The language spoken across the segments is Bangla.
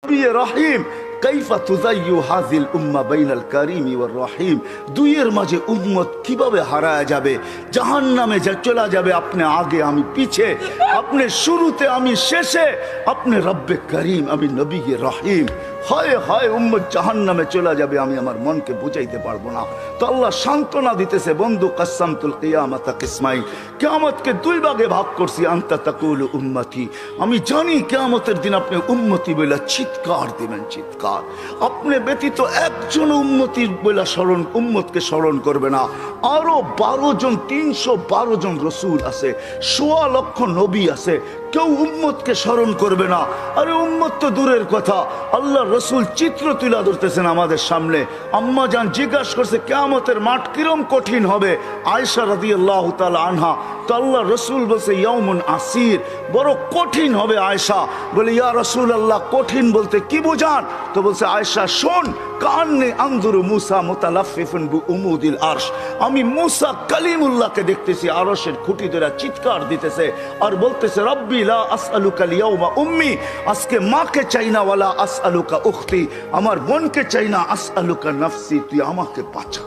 রহিম কাইফা তুযায়্যু হাযিল উম্মাহ বাইনাল কারীম ওয়ার রহিম। দুইয়ের মাঝে উম্মত কিভাবে হারায় যাবে, জাহান্নামে চলে যাবে। আপনি আগে আমি পিছে, আপনি শুরুতে আমি শেষে, আপনি রব্বে করিম আমি নবী রহিম। হয় হয় উম্মত জাহান্নামে চলে যাবে, আমি আমার মনকে বুঝাইতে পারবো না। তো আল্লাহ সান্ত্বনা দিতেছে, বন্ধু কাসসামতুল কিয়ামাতা কিসমাইন, কিয়ামতকে দুই ভাগে ভাগ করছি। আনতা তাকুলু উম্মতি, আমি জানি কিয়ামতের দিন আপনি উম্মতি বলে চিৎকার দিবেন, চিৎকার। আপনি ব্যতীত একজন উম্মতির বলে স্মরণ, উম্মতকে স্মরণ করবে না। আরো 12 জন, 312 জন রসুল আছে, 1.25 লক্ষ নবী আছে, কেউ উম্মতকে স্মরণ করবে না। আরে উম্মত তো দূরের কথা, আল্লাহ রসুল চিত্র তুলে ধরতেছেন আমাদের সামনে। আম্মা জান জিজ্ঞাসা করছে কিয়ামতের মাঠ কিরম কঠিন হবে, আয়েশা রাদিয়াল্লাহু তাআলা আনহা। তো আল্লাহ রসুল বলছে ইয়াউমুন আসির, বড় কঠিন হবে। আয়েশা বলে ইয়া রাসূলুল্লাহ কঠিন বলতে কি বুঝান? তো বলছে আয়েশা শোন, কান্নে আনজুরু মুসা মুতালাফফিফুন বিউমুদিল আরশ, আমি মুসা কালিমুল্লাহকে দেখতেছি আরশের খুঁটি ধরে চিৎকার দিতেছে আর বলতেছে রব্বি লা আসআলুকা আল-ইয়াওমা উম্মি, আজকে মাকে চাই না, ওয়ালা আসআলুকা উখতি, আমার বোনকে চাই না, আসআলুকা নাফসি, তুই আমাকে বাঁচা।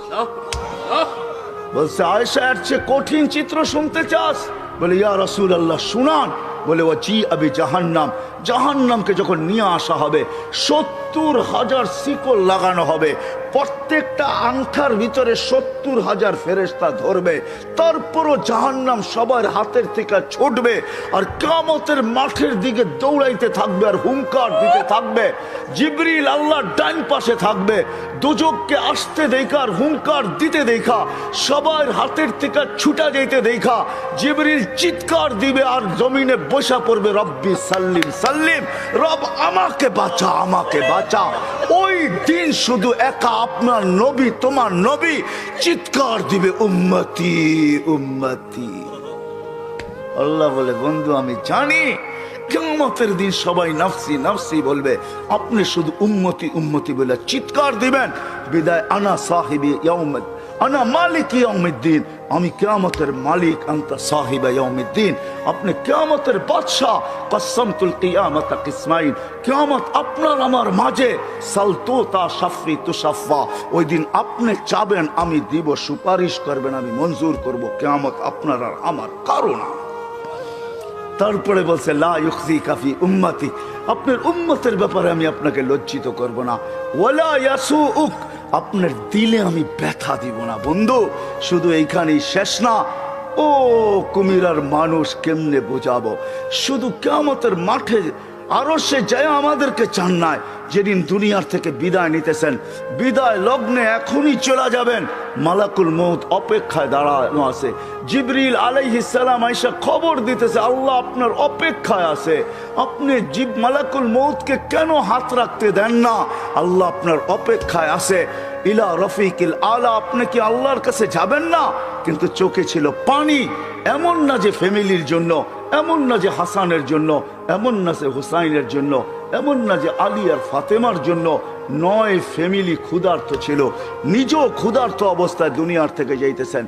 বলছে আয়েশা এর চেয়ে কঠিন চিত্র শুনতে চাস? বলে ইয়া রাসূলুল্লাহ শুনান। বলে ওয়াজি আবি জাহান্নাম, জাহান্নামকে যখন নিয়ে আসা হবে 70,000 শিকল লাগানো হবে, প্রত্যেকটা আংটার ভিতরে 70,000 ফেরেশতা ধরবে, তারপরও জাহান্নাম সবার হাতের থেকে ছুটবে আর কিয়ামতের মাঠের দিকে দৌড়াইতে থাকবে আর হুঙ্কার দিতে থাকবে। জিবরিল আল্লাহর ডান পাশে থাকবে, দুজককে আসতে দেখা আর হুঙ্কার দিতে দেখা, সবার হাতের থেকে ছুটা যেতে দেখা জিবরিল চিৎকার দিবে আর জমিনে বসা পড়বে রব্বি সাল্লিম সাল্লিম, রব আমাকে বাঁচা, আমাকে বাঁচা। ওই দিন শুধু একা আপনার নবী, তোমার নবী চিৎকার দিবে উম্মতি উম্মতি। আল্লাহ বলে বন্ধু আমি জানি কিয়ামতের দিন সবাই নাফসি নাফসি বলবে, আপনি শুধু উম্মতি উম্মতি বলে চিৎকার দিবেন। বিদায় আনা সাহিবি ইয়াউমিদ, আনা মালিক ইয়াউমিদ্দিন, আমি কিয়ামতের মালিক, আনতা সাহিবা ইয়াউমিদ্দিন, আপনি কিয়ামতের বাদশা। কাসসামতুল কিয়ামাতা কিসমাইন, কিয়ামত আপনার আমার মাঝে। সালতুতা শাফি তুশাফা, ওই দিন আপনি চাবেন আমি দিব, সুপারিশ করবেন আমি মঞ্জুর করব। কিয়ামত আপনার আর আমার কারো না। তারপরে বলছে লা ইউখজিকা ফি উম্মতি, আপনার উম্মতের ব্যাপারে আমি আপনাকে লজ্জিত করব না। ওয়ালা ইয়াসুউক, আপনার দিলে আমি ব্যথা দিব না। বন্ধু শুধু এইখানেই শেষ না, ও কুমিরার মানুষ কেমনে বোঝাবো? শুধু কিয়ামতের মাঠে আরো সে যায় আমাদেরকে চান নাই, যেদিন দুনিয়ার থেকে বিদায় নিতেছেন, বিদায় লগ্নে এখনই চলে যাবেন, মালাকুল মউত অপেক্ষায় দাঁড়ানো আছে। জিবরিল আলাইহিস সালাম আয়েশা খবর দিতেছে আল্লাহ আপনার অপেক্ষায় আছে। আপনি মালাকুল মউতকে কেন হাত রাখতে দেন না? আল্লাহ আপনার অপেক্ষায় আছে। ইলা রফিকিল আলা, আপনি কি আল্লাহর কাছে যাবেন না? কিন্তু চোখে ছিল পানি। এমন না যে ফ্যামিলির জন্য, এমন না যে হাসানের জন্য, এমন না যে হুসাইনের জন্য, এমন না যে আলী আর ফাতেমার জন্য। 9 ফ্যামিলি ক্ষুধার্ত ছিল, নিজেও ক্ষুধার্ত অবস্থায় দুনিয়ার থেকে যাইতেছেন।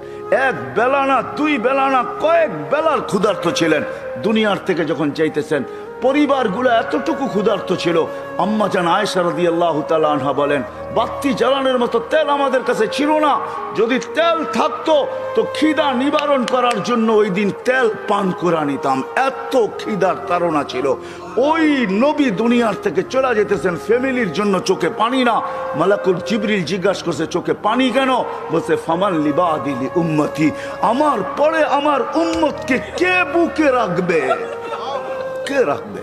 1 বেলা না 2 বেলা না, কয়েক বেলার ক্ষুধার্ত ছিলেন। দুনিয়ার থেকে যখন যাইতেছেন পরিবারগুলো এতটুকু ক্ষুধার্ত ছিল। আম্মা জান আয়েশা রাদিয়াল্লাহু তাআলা আনহা বলেন বাতি জ্বালানোর মতো তেল আমাদের কাছে ছিল না, যদি তেল থাকতো তো খিদা নিবারণ করার জন্য ওই দিন তেল পান করে নিতাম, এত খিদার তাড়না ছিল। ওই নবী দুনিয়ার থেকে চলে যেতেছেন, ফ্যামিলির জন্য চোখে পানি না। মালাকুল জিবরিল জিজ্ঞাসা করছে চোখে পানি কেন? বলছে ফামান লিবাদিলি উম্মতি, আমার পরে আমার উম্মতকে কে বুকে রাখবে, কে রাখবে?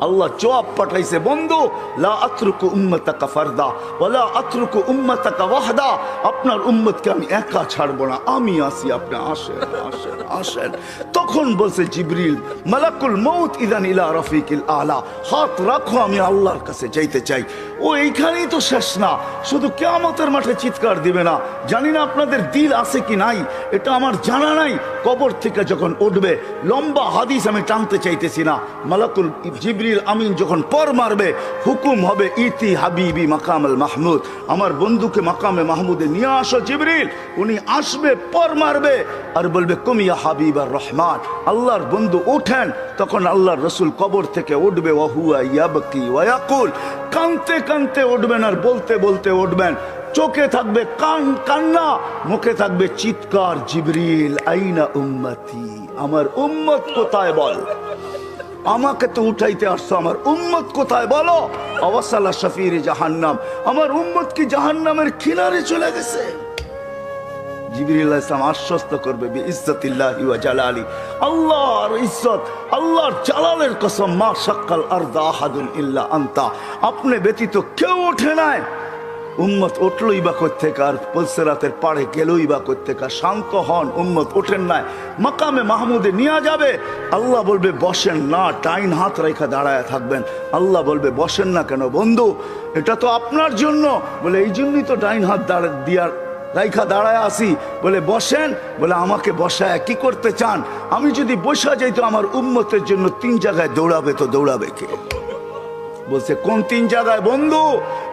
আল্লাহ জবাব পাঠাইছে বন্ধু লা আতরুকু উম্মাতাকা ফারদা ওয়ালা আতরুকু উম্মাতাকা ওয়াহদা, আপনার উম্মতকে আমি একা ছাড়বো না, আমি আসি, আপনি আসেন আসেন আসেন। তখন বলছে জিবরিল মালাকুল মউত ইদান ইলা রফিকিল আলা, হাত রাখো আমি আল্লাহর কাছে যাইতে চাই। ও এইখানেই তো শেষ না, শুধু কিয়ামতের মাঠে চিৎকার দিবে না। জানি না আপনাদের দিল আছে কি নাই, এটা আমার জানা নাই। কবর থেকে যখন উঠবে, লম্বা হাদিস আমি টানতে চাইতেছি না, মালাকুল জিবরিল জিবরিল আমিন যখন পর মারবে, হুকুম হবে ইতি হাবিবি মাকাম আল মাহমুদ, আমার বন্ধুকে মাকামে মাহমুদে নিয়ে আসো জিবরিল। উনি আসবে, পর মারবে আর বলবে কুমিয়া হাবিব আর রহমান, আল্লাহর বন্ধু ওঠেন। তখন আল্লাহর রসুল কবর থেকে উঠবে, ওয়াহুয়া ইয়াবকি ওয়া ইয়াকুল, কানতে কানতে উঠবেন আর বলতে বলতে উঠবেন। চোখে থাকবে কান্না, মুখে থাকবে চিৎকার, জিবরিল আইনা উম্মতি, আমার উম্মত কোথায় বল, আমাকে তো উঠাইতে আসছো, আমার উম্মত কোথায় বলো। আওয়াসালা শাফির জাহান্নাম, আমার উম্মত কি জাহান্নামের কিনারে চলে গেছে। জিবরিল আলাইহিস সালাম আশ্বস্ত করবে বিইজ্জাতিল্লাহি ওয়া জালালি, আল্লাহর ইজ্জত, আল্লাহর জালালের কসম, মা শাক্কাল আরদা আহাদুন ইল্লা আনতা, আপনি ব্যতীত কেউ ওঠে নাই। উম্মত উঠলই বা কোত্থেকে, আর পুলসিরাতের পাড়ে গেলই বা কোত্থেকে। শান্ত হন, উম্মত ওঠেন নাই, মাকামে মাহমুদে নিয়ে যাবে। আল্লাহ বলবে বসেন না, ডাইন হাত রেখা দাঁড়ায় থাকবেন। আল্লাহ বলবে বসেন না কেন বন্ধু, এটা তো আপনার জন্য। বলে এই জন্যই তো ডাইন হাত দিয়ার রাইখা দাঁড়ায় আসি। বলে বসেন, বলে আমাকে বসায় কি করতে চান? আমি যদি বসা যাই তো আমার উম্মতের জন্য 3 জায়গায় দৌড়াবে, তো দৌড়াবে কে? বলছে কোন 3 জায়গায় বন্ধু?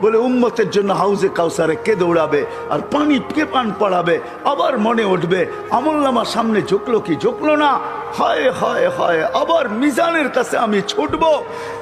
বলে উম্মতের জন্য হাউজে কাউসারে কে দৌড়াবে, আর পানি কে পান পড়াবে। আবার মনে উঠবে আমলনামার সামনে ঝুঁকলো কি ঝুঁকলো না, হায় হায় হায়, আবার মিজানের কাছে আমি ছুটবো,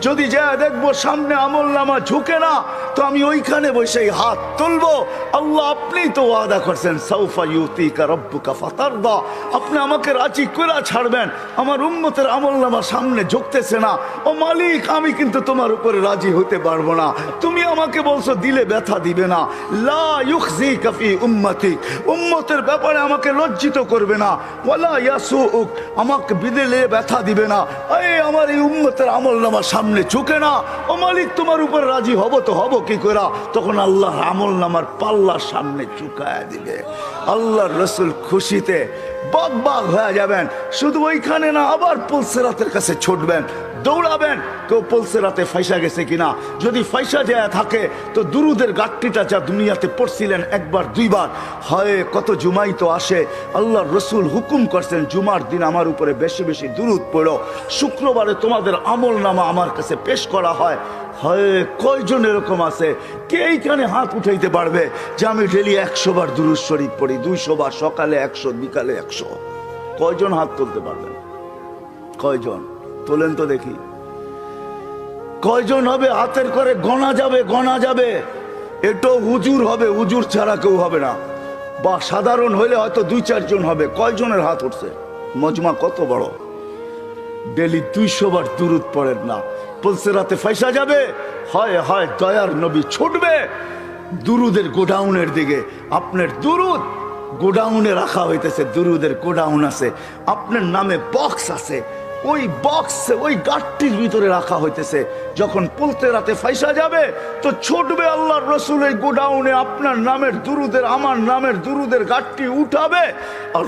যদি যা দেখবো সামনে আমলনামা ঝুঁকে না, তো আমি ওইখানে বসেই হাত তুলবো। আল্লাহ আপনি তো ওয়াদা করছেন সাউফা ইউতিকা রাব্বুকা ফাতারদা, আপনি আমাকে রাজি করে ছাড়বেন। আমার উম্মতের আমলনামার সামনে ঝুঁকতেছে না, ও মালিক আমি কিন্তু তোমার উপরে রাজি হতে পারবো না। তুমি আমাকে বলছো দিলে ব্যথা দিবে না, লা ইউখজিকা ফি উম্মতি, উম্মতের ব্যাপারে আমাকে লজ্জিত করবে না, ওয়ালা ইয়াসুউক, আমাকে বিদেলে ব্যথা দিবে না। এই আমার এই উম্মতের আমলনামার সামনে ঝুঁকে না, ও মালিক তোমার উপর রাজি হব তো হব কি করে? তখন আল্লাহর আমলনামার পাল্লার সামনে ঝুঁকায় দিবে। আল্লাহর রসুল খুশিতে বাগ বাগ হয়ে যাবেন। শুধু ওইখানে না, আবার পুলসিরাতের কাছে ছুটবেন, দৌড়াবেন। কেউ পুলসিরাতে ফাইসা গেছে কিনা, যদি ফাইসা যায় থাকে তো দুরুদের গাট্টিটা যা দুনিয়াতে পড়ছিলেন একবার 2 বার, হয় কত জুমাই তো আসে। আল্লাহর রসুল হুকুম করছেন জুমার দিন আমার উপরে বেশি বেশি দুরুদ পড়ো, শুক্রবারে তোমাদের আমলনামা আমার কাছে পেশ করা হয়। হয় কয়জন এরকম আছে কে এইখানে হাত উঠাইতে পারবে যে আমি ডেলি 100 বার দুরূদ শরীফ পড়ি, 200 বার, সকালে 100, বিকালে 100? কয়জন হাত তুলতে পারবেন? কয়জন তোলেন তো দেখি, কয়জন হবে? হাতের করে গণা যাবে, গণা যাবে। এটো হুজুর হবে, হুজুর ছাড়া কেউ হবে না, বা সাধারণ হইলে হয়তো 2-4 জন হবে। কয়জনের হাত উঠছে? মজমা কত বড়, ডেলি 200 বার দুরূদ পড়েন না, পুলসিরাতে ফাইসা যাবে। হয় হয় দয়ার নবী ছুটবে দুরুদের গোডাউনের দিকে। আপনার দুরুদ গোডাউনে রাখা হইতেছে, দুরুদের গোডাউন আছে, আপনার নামে বক্স আছে, ওই বক্সে ওই গাটটির ভিতরে রাখা হইতেছে। যখন পুলসিরাতে ফাইসা যাবে তো ছুটবে আল্লাহর রসুল এই গোডাউনে, আপনার নামের দুরুদের, আমার নামের দুরুদের গাটটি উঠাবে, আর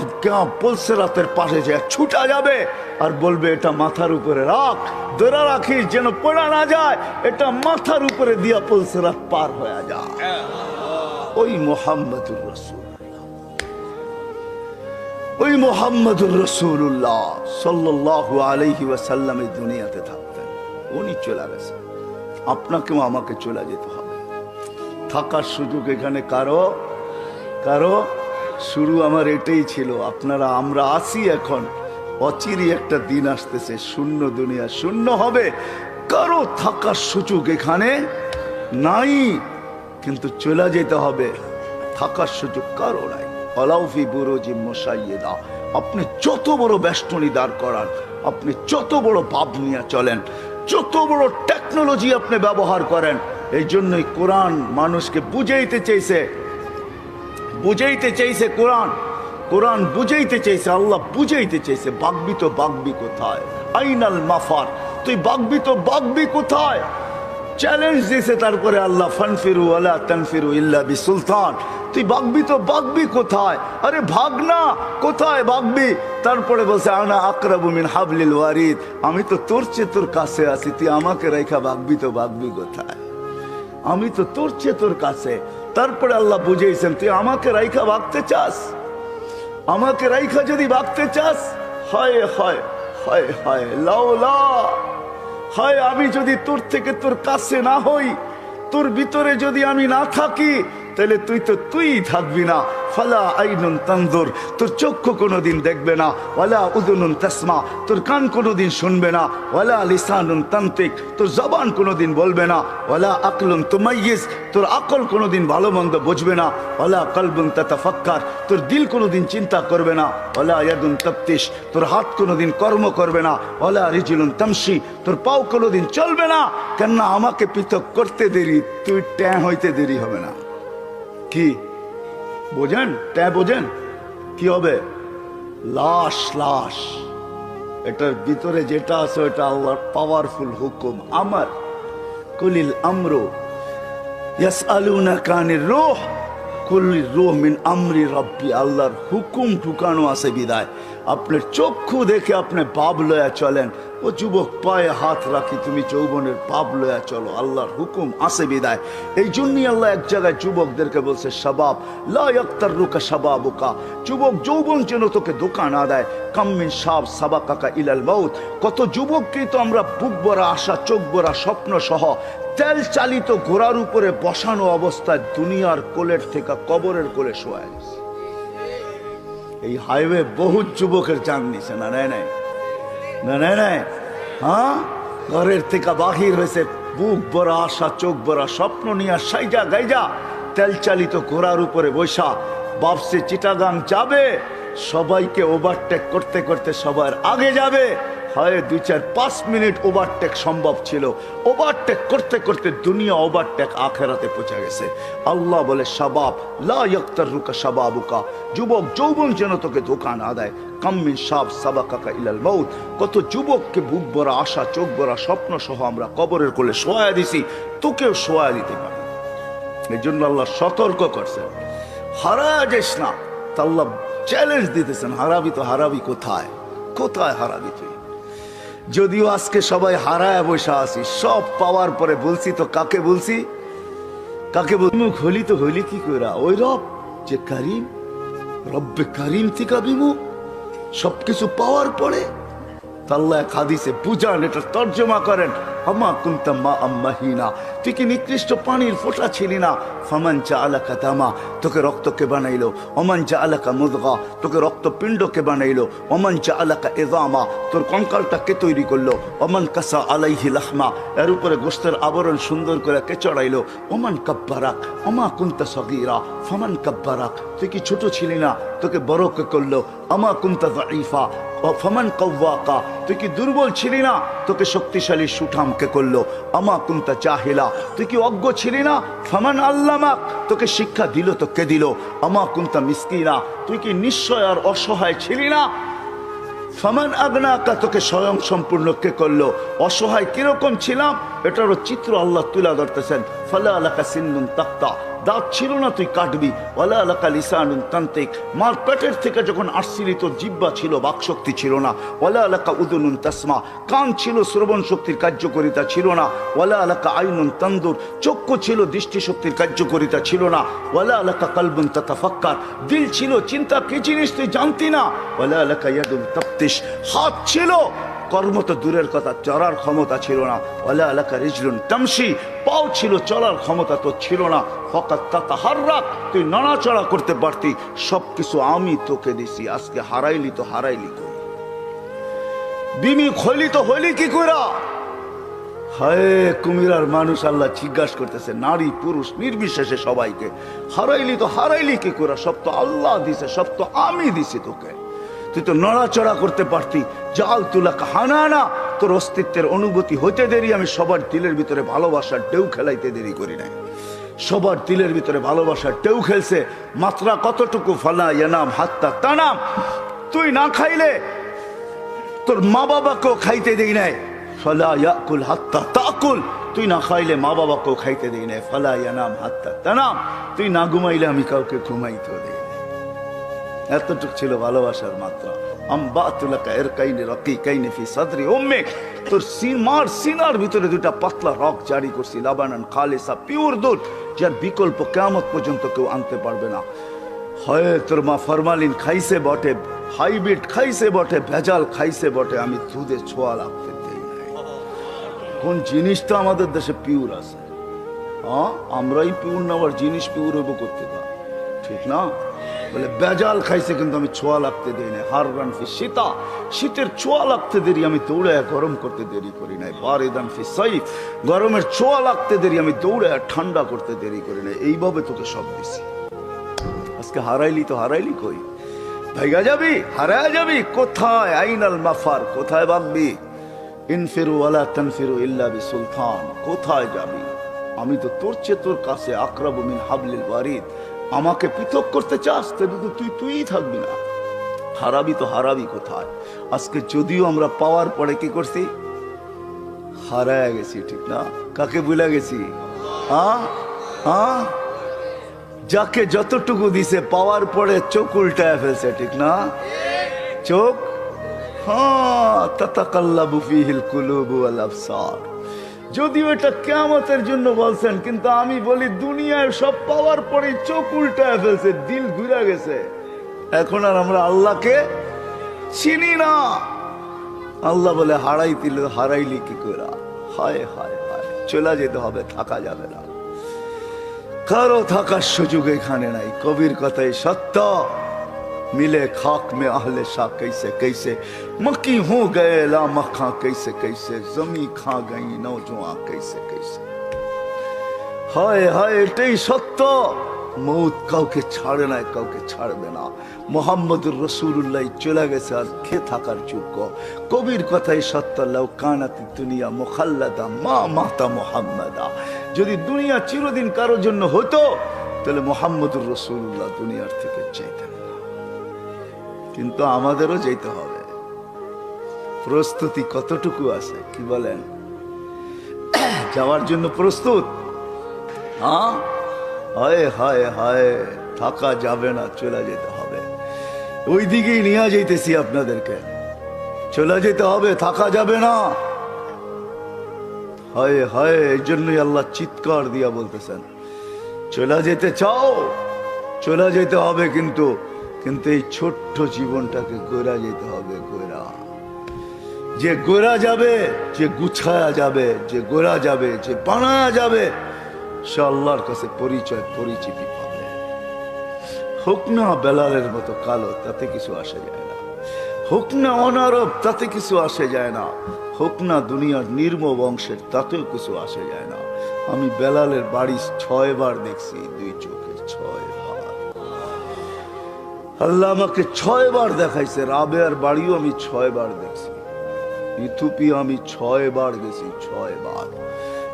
পুলসিরাতের পাশে যে ছুটা যাবে আর বলবে এটা মাথার উপরে রাখ, ধরে রাখিস যেন পড়া না যায়, এটা মাথার উপরে দিয়া পুলসিরাত পার হয়ে যায়। ওই মুহাম্মদুর রাসূল, ওই মুহাম্মদুর রাসূলুল্লাহ সাল্লাল্লাহু আলাইহি ওয়াসাল্লাম এই দুনিয়াতে থাকতেন। উনি চলে গেছেন, আপনাকেও আমাকে চলে যেতে হবে। থাকার সুযোগ এখানে কারো কারো শুরু আমার এটাই ছিল। আপনারা আমরা আসি এখন, অচিরই একটা দিন আসতেছে শূন্য দুনিয়া শূন্য হবে, কারো থাকার সুযোগ এখানে নাই, কিন্তু চলে যেতে হবে। থাকার সুযোগ কারো নাই। আলাউফি বুরুজি মুশাইয়্যিদা, আপনি যত বড় বেষ্টনী দাঁড় করান, আপনি যত বড় ভাব নিয়ে চলেন, যত বড় টেকনোলজি আপনি ব্যবহার করেন, এই জন্যই কোরআন মানুষকে বুঝাইতে চাইছে কোরআন, কোরআন বুঝাইতে চাইছে, আল্লাহ বুঝাইতে চাইছে বাগবি তো বাগবি কোথায়, আইনাল মাফার, তুই বাগবি তো বাগবি কোথায়? চ্যালেঞ্জ দিয়েছে তারপরে আল্লাহ, ফানফিরু ওয়ালা তানফিরু ইল্লা বিসুলতান, তুই বাগবি তো বাগবি কোথায়? আরে ভাগ না, কোথায় বাগবি? তারপরে বলছে আনা আকরাবু মিন হাবলিল ওয়ারিদ, আমি তো তোর চেয়ে তোর কাছে আছি, তুই আমাকে রেখা বাগবি তো বাগবি কোথায়? আমি তো তোর চেয়ে তোর কাছে। তারপরে আল্লাহ বুঝেছেন তুই আমাকে রাইখা ভাগতে চাস, আমাকে রাইখা যদি ভাগতে চাস, হায় হায় হায় হায়, লাউলা হয় আমি যদি তোর থেকে তোর কাছে না হই, তোর ভিতরে যদি আমি না থাকি, তাহলে তুই থাকবি না। ফালা আইনুন তানজুর, তোর চক্ষু কোনোদিন দেখবে না। ওয়ালা উযুনুন তাসমা, তোর কান কোনোদিন শুনবে না। ওয়ালা লিসানুন তানতিক, তোর জবান কোনোদিন বলবে না। ওয়ালা আকলুন তুমাইয়িজ, তোর আকল কোনোদিন ভালো মন্দ বুঝবে না। ওয়ালা কলবুন তাতাফাক্কার, তোর দিল কোনোদিন চিন্তা করবে না। ওয়ালা ইয়াদুন তাফতিশ, তোর হাত কোনোদিন কর্ম করবে না। ওয়ালা রিজলুন তামশি, তোর পাও কোনোদিন চলবে না। কেননা আমাকে পৃথক করতে দেরি, তুই ট্যাঁ হইতে দেরি হবে না। কি বোঝেন? ট্যাঁ বোঝেন? কি হবে? লাশ, লাশ। এটার ভিতরে যেটা আছে ওটা আল্লাহর পাওয়ারফুল হুকুম। আমার কুলিল আমরু ইয়াসআলুনাকা আনির রূহ কুলির রূহ মিন আমরি রাব্বি, আল্লাহর হুকুম ঢুকানো আছে বিদায় আপনার চক্ষু দেখে আপনি পাপ লয়া চলেন। ও যুবক, পায়ে হাত রাখি, তুমি যৌবনের পাপ লয়া চলো, আল্লাহর হুকুম আছে বিদায়। এই জন্যই আল্লাহ এক জায়গায় যুবকদেরকে বলছে, শাবাব লা ইয়াক্তাররুকা শাবাবুকা, যুবক যৌবন যেন তোকে ধোঁকা না দেয়। কাম্মিন শাব সাবাকাকা ইলাল মাউত, কত যুবককেই তো আমরা বুক ভরা আশা, চোখ ভরা স্বপ্ন সহ তেল চালিত ঘোড়ার উপরে বসানো অবস্থায় দুনিয়ার কোলের থেকে কবরের কোলে শোয়া গেছে। এই হাইওয়ে বহুত যুবকের জান নিছে না, নাই নাই না, নাই নাই। হ্যাঁ, ঘরের থেকে বাহির হয়েছে বুক ভরা আশা, চোখ ভরা স্বপ্ন নিয়ে সাইজা গাইজা তেল চালিত ঘোড়ার উপরে বৈশা বাপসে চিটাগাং যাবে। সবাইকে ওভারটেক করতে করতে সবার আগে যাবে। হয় 2-4-5 মিনিট ওভারটেক সম্ভব ছিল, ওভারটেক করতে করতে দুনিয়া ওভারটেক আখেরাতে পৌঁছে গেছে। আল্লাহ বলে, শাবাব লা ইয়াক্তাররুকা শাবাবুকা, যুবক যৌবন যেন তোকে ধোঁকা না দেয়। কাম্মিন শাব সাবাকাকা ইলাল মাউত, কত যুবককে বুক ভরা আশা, চোখ ভরা স্বপ্ন সহ আমরা কবরের কোলে শোয়া দিছি, তোকেও শোয়া দিতে পারি। এই জন্য আল্লাহ সতর্ক করছেন, হারা যাস না। তা আল্লাহ চ্যালেঞ্জ দিতেছেন, হারাবি তো হারাবি কোথায়? কোথায় হারাবি তুই? যদিও আজকে সবাই হারায় বসে আছি, সব পাওয়ার পরে বলছি তো কাকে বলছি? কাকে মুখ হলি তো হলি কি কইরা? ওই রব যে করিম, রব্বে করিম থেকে বিমুখ, সবকিছু পাওয়ার পরে। আল্লাহ এক হাদিসে বুঝান, এটা তর্জমা করেন, আমা কুনতা মা আম্মাহিনা, তুই কি নিকৃষ্ট পানির ফোঁটা ছিলি না? ফামান জাআলাকা দামা, তোকে রক্তকে বানাইলো। ওমান জাআলাকা মুদগা, তোকে রক্তপিণ্ডকে বানাইলো। ওমান জাআলাকা ইযামা, তোর কঙ্কালটা কে তৈরি করলো? ওমান কাসা আলাইহি লাহমা, এর উপরে গোশতের আবরণ সুন্দর করে কে চড়াইলো? ওমান কাব্বারাক আমা কুনতা সগীরা ফামান কাব্বারাক, তুই কি ছোট ছিলি না? তোকে বড় কে করলো? আমা কুনতা যায়ীফা ফামান কাওয়াকা, তুই কি দুর্বল ছিলি না? তোকে শক্তিশালী সুঠামকে করলো। আমা কুনতা জাহিলা, তুই কি অজ্ঞ ছিলি না? ফামান আল্লামাক, তোকে শিক্ষা দিল তো কে দিল? আমা কুনতা মিসকিনা, তুই কি নিশ্চয় আর অসহায় ছিলি না? ফামান আগনাকা, তোকে স্বয়ং সম্পূর্ণ কে করলো? অসহায় কিরকম ছিলাম এটারও চিত্র আল্লাহ তুলে ধরতেছেন। ফালা আলাকা সিন্নুন তাক্তা, দাঁত ছিল না তুই কাটবি। ওয়ালা আলাকা লিসানুন তান্তিক, মার পেটের থেকে যখন আসছিলি তোর জিহ্বা ছিল, বাকশক্তি ছিল না। ওয়ালা আলাকা উযুনুন তাসমা, কান ছিল, শ্রবণ শক্তির কার্যকারিতা ছিল না। ওয়ালা আলাকা আইনুন তানদুর, চক্ষু ছিল, দৃষ্টিশক্তির কার্যকারিতা ছিল না। ওয়ালা আলাকা কলবুন তাতাফাক্কার, দিল ছিল, চিন্তা কি জিনিস তুই জানতি না। ওয়ালা আলাকা ইয়াদুন তাফতিশ, হাত ছিল, কর্ম তো দূরের কথা, চলার ক্ষমতা ছিল না। ওয়ালা আলাকা রিজলুন তামশি, পাও ছিল, চলার ক্ষমতা তো ছিল না। ফাকাত তাতাহাররাক, তুই নড়াচড়া করতে পারতি। সবকিছু আমি তোকে দিছি, আজকে হারাইলি তো হারাইলি কই? বিমি হইলি তো হইলি কি কইরা? হায় কুমিরার মানুষ আল্লাহ জিজ্ঞাসা করতেছে, নারী পুরুষ নির্বিশেষে সবাইকে, হারাইলি তো হারাইলি কি কইরা? সব তো আল্লাহ দিছে, সব তো আমি দিছি তোকে। তুই তো নড়াচড়া করতে পারতি। জাল তুলাকা হানানা, তোর অস্তিত্বের অনুভূতি হইতে দেরি, আমি সবার দিলের ভিতরে ভালোবাসার ঢেউ খেলাইতে দেরি করি নাই। সবার দিলের ভিতরে ভালোবাসার ঢেউ খেলছে। মাত্রা কতটুকু? ফালা ইয়ানাম হাত্তা তানাম, তুই না খাইলে তোর মা বাবাকেও খাইতে দেই নাই। ফালা ইয়াকুল হাত্তা তাকুল, তুই না খাইলে মা বাবাকেও খাইতে দেই নাই। ফালা ইয়ানাম হাত্তা তানাম, তুই না ঘুমাইলে আমি কাউকে ঘুমাইতেও দেই। এতটুক ছিল ভালোবাসার মাত্রা। আম্বাতুলাকা ইরকাইনি রাকিকাইনি ফি সাদরি উম্মিক, তোর মার সিনার ভিতরে দুটা পাতলা রক জারি করছি, লাবানান খালিসা, পিওর দুধ, যার বিকল্প কিয়ামত পর্যন্ত কেউ আনতে পারবে না। হয় তোর মা ফরমালিন খাইছে বটে, হাইব্রিড খাইছে বটে, ভেজাল খাইছে বটে, আমি দুধে ছোঁয়া লাগতে দেই নাই। কোন জিনিসটা আমাদের দেশে পিওর আছে? হ্যাঁ, আমরাই পিওর না, আবার জিনিস পিওর হইব করতে পার, ঠিক না? বলে বেজাল খাইছে কিন্তু আমি ছোঁয়া লাগতে দেই না। হার রান ফি শীতা, শীতের ছোঁয়া লাগতে দেরি আমি দৌড়ে গরম করতে দেরি করি নাই। বারিদান ফি সাইফ, গরমের ছোঁয়া লাগতে দেরি আমি দৌড়ে ঠান্ডা করতে দেরি করি নাই। এইভাবে তোকে সব দিছি। আজকে হারাইলি তো হারাইলি কই? ভাইগা যাবি, হারায় যাবি কোথায়? আইনাল মাফার, কোথায় ভাববি? ইনফিরু ওয়ালা তানফিরু ইল্লা বিসুলতান, কোথায় যাবি? আমি তো তোর চেয়ে তোর কাছে আকরাবু মিন হাবলিল ওয়ারিদ। আমাকে পৃথক করতে চাস তবে তো তুই থাকবি না। হারাবি তো হারাবি কোথায়? আজকে যদিও আমরা পাওয়ার পরে কি করছি, হারায় গেছি, ঠিক না? কাকে ভুলে গেছি? হ্যাঁ হ্যাঁ, যাকে যতটুকু দিছে পাওয়ার পরে চোখ উল্টায় ফেলছে, ঠিক না? চোখ, হ্যাঁ, তাতাকাল্লাবু ফিহিল কুলুবু ওয়াল আবসার। যদিও এটা কিয়ামতের জন্য বলছেন, কিন্তু আমি বলি দুনিয়ার সব পাওয়ার পরে চোখ উল্টায় ফেলছে, দিল ঘুরে গেছে। এখন আর আমরা আল্লাহকে চিনি না। আল্লাহ বলে হারাইলি কি করে? হায় হায় হায়, চলে যেতে হবে, থাকা যাবে না। কারো থাকার সুযোগ এখানে নাই। কবির কথাই সত্য, मिले खाक में आहले शाह कैसे कैसे, मक्की हो गए ला मखा कैसे कैसे, जमी खा गई नौजुआ कैसे कैसे। हाय हाय, এটাই সত্য। মৌত কাউকে ছাড়ে না, কাউকে ছাড়বে না। মুহাম্মদুর রাসূলুল্লাহ চলে গেছে, আর কে থাকার যোগ্য? কবির কথাই সত্য, লাউ কানাতি দুনিয়া মুখাল্লাদা মা মাতা মুহাম্মাদা। যদি দুনিয়া চিরদিন কারোর জন্য হতো তাহলে মুহাম্মদুর রাসূলুল্লাহ দুনিয়ার থেকে চাইতেন। কিন্তু আমাদেরও যেতে হবে। প্রস্তুতি কতটুকু আছে, কি বলেন? যাওয়ার জন্য প্রস্তুত? হ্যাঁ, হায় হায় হায়, থাকা যাবে না, চলে যেতে হবে। ওই দিকেই নিয়ে যাইতেছি আপনাদেরকে, চলে যেতে হবে, থাকা যাবে না। হায় হায়, এই জন্যই আল্লাহ চিৎকার দিয়া বলতেছেন, চলে যেতে চাও, চলে যেতে হবে। কিন্তু এই ছোট্ট জীবনটাকে গোরা যেতে হবে। গোরা, যে গোরা যাবে, যে গুছায়া যাবে, যে গোরা যাবে, যে বানায়া যাবে, সে আল্লাহর কাছে পরিচিতি পাবে। হোক না বেলালের মতো কালো, তাতে কিছু আসে যায় না। হোক না অনারব, তাতে কিছু আসে যায় না। হোক না দুনিয়ার নির্ম বংশের, তাতেও কিছু আসে যায় না। আমি বেলালের বাড়ি 6 বার দেখছি, 2 চোখে 6 বার। আল্লাহ আমাকে 6 বার দেখাইছে। রাবেয়ার বাড়িও আমি 6 বার দেখছি। ইথিওপিয়া আমি 6 বার গেছি, 6 বার।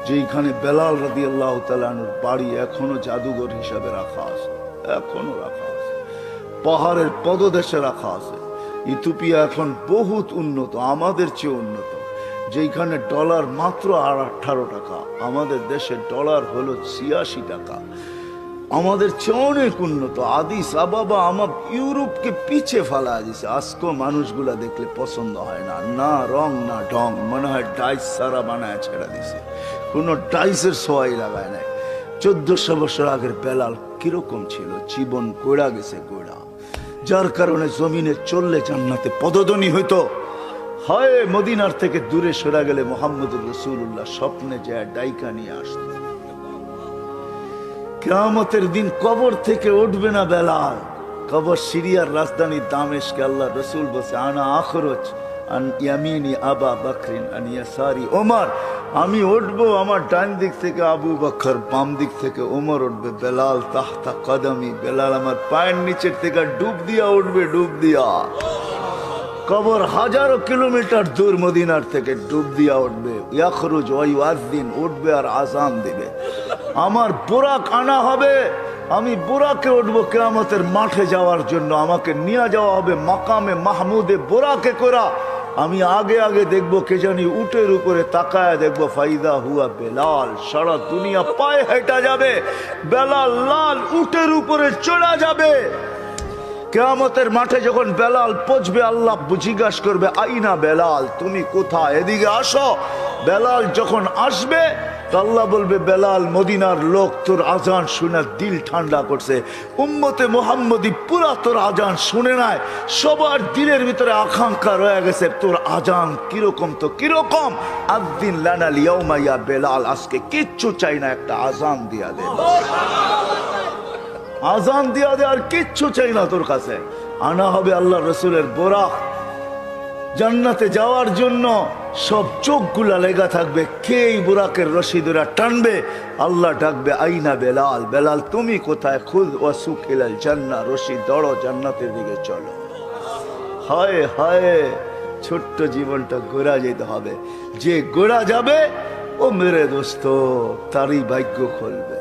যেখানে বেলাল রাদিয়াল্লাহু তাআলা আনহুর বাড়ি এখনো জাদুঘর হিসাবে রাখা আছে, এখনো রাখা আছে, পাহাড়ের পদদেশে রাখা আছে। ইথিওপিয়া এখন বহুত উন্নত, আমাদের চেয়ে উন্নত। যেখানে ডলার মাত্র 18 টাকা, আমাদের দেশে ডলার হলো 86 টাকা। আমাদের চেয়ে অনেক উন্নত। আদিস আবাবা আমার ইউরোপকে পিছে ফেলা দিছে। আজকেও মানুষগুলা দেখলে পছন্দ হয় না, না রং না ঢং, মনে হয় ডাইস সারা বানায় ছেড়ে দিছে, কোনো ডাইসের সোয়াই লাগায় নাই। 1400 বছর আগের বেলাল কিরকম ছিল? জীবন গোড়া গেছে, গোড়া। যার কারণে জমিনে চললে জান্নাতে পদধ্বনি হইতো। হয় মদিনার থেকে দূরে সরে গেলে মুহাম্মদুর রাসূলুল্লাহ স্বপ্নে যায় ডাইকা নিয়ে আসতো। কিয়ামতের দিন কবর থেকে উঠবে না বেলাল। কবর সিরিয়ার রাজধানী দামেস্কে। আল্লাহ রসুল বলছে, আনা আখরজ আন ইয়ামিনি আবা বকরিন আন ইয়াসারি ওমর। আমি উঠবো, আমার ডান দিক থেকে আবু বকর, বাম দিক থেকে ওমর উঠবে। বেলাল তাহতা কদমি, বেলাল আমার পায়ের নিচের থেকে ডুব দিয়া উঠবে, ডুব দিয়া। কবর হাজারো কিলোমিটার দূর মদিনার থেকে, ডুব দিয়া উঠবে। ইয়াখরুজ ওয়া ইউআযিন, উঠবে আর আযান দিবে। আমার বুরাক আনা হবে, আমি বুরাকে উঠবো কিয়ামতের মাঠে যাওয়ার জন্য। আমাকে নিয়ে যাওয়া হবে মাকামে মাহমুদে বুরাকে করা। আমি আগে আগে দেখবো, কে জানি উটের উপরে তাকায় দেখবো, ফাইদা হুয়া বেলাল। সারা দুনিয়া পায়ে হেঁটে যাবে, বেলাল লাল উটের উপরে চড়া যাবে। কিয়ামতের মাঠে যখন বেলাল পৌঁছবে, আল্লাহ জিজ্ঞাসা করবে, আইনা বেলাল, তুমি কোথায়? এদিকে আসো। বেলাল যখন আসবে, তো আল্লাহ বলবে বেলাল মদিনার লোক তোর আজান শুনে দিল ঠান্ডা করছে, উম্মতে মুহাম্মদী পুরা তোর আজান শুনে নাই, সবার দিলের ভিতরে আকাঙ্ক্ষা রয়ে গেছে তোর আজান কিরকম, তো কিরকম, আদ্দিন লানা লিয়াউমা ইয়া বেলাল, আজকে কিচ্ছু চাই না, একটা আজান দিয়া দে, আজান দিয়া দে, আর কিচ্ছু চাই না তোর কাছে। আনা হবে আল্লাহ রসুলের বোরাক, জান্নাতে যাওয়ার জন্য সব চোখগুলা লেগা থাকবে, কে এই বুরাকের রশি ধরে টানবে, আল্লাহ ডাকবে আইনা বেলাল, বেলাল তুমি কোথায়, খুদ ওয়াসুক ইলাল জান্নাহ, রশি দড়ো জান্নাতের দিকে চলো। হায় হায়, ছোট্ট জীবনটা গোড়া যেতে হবে, যে গোড়া যাবে ও মেরে দোস্ত তারই ভাগ্য খুলবে।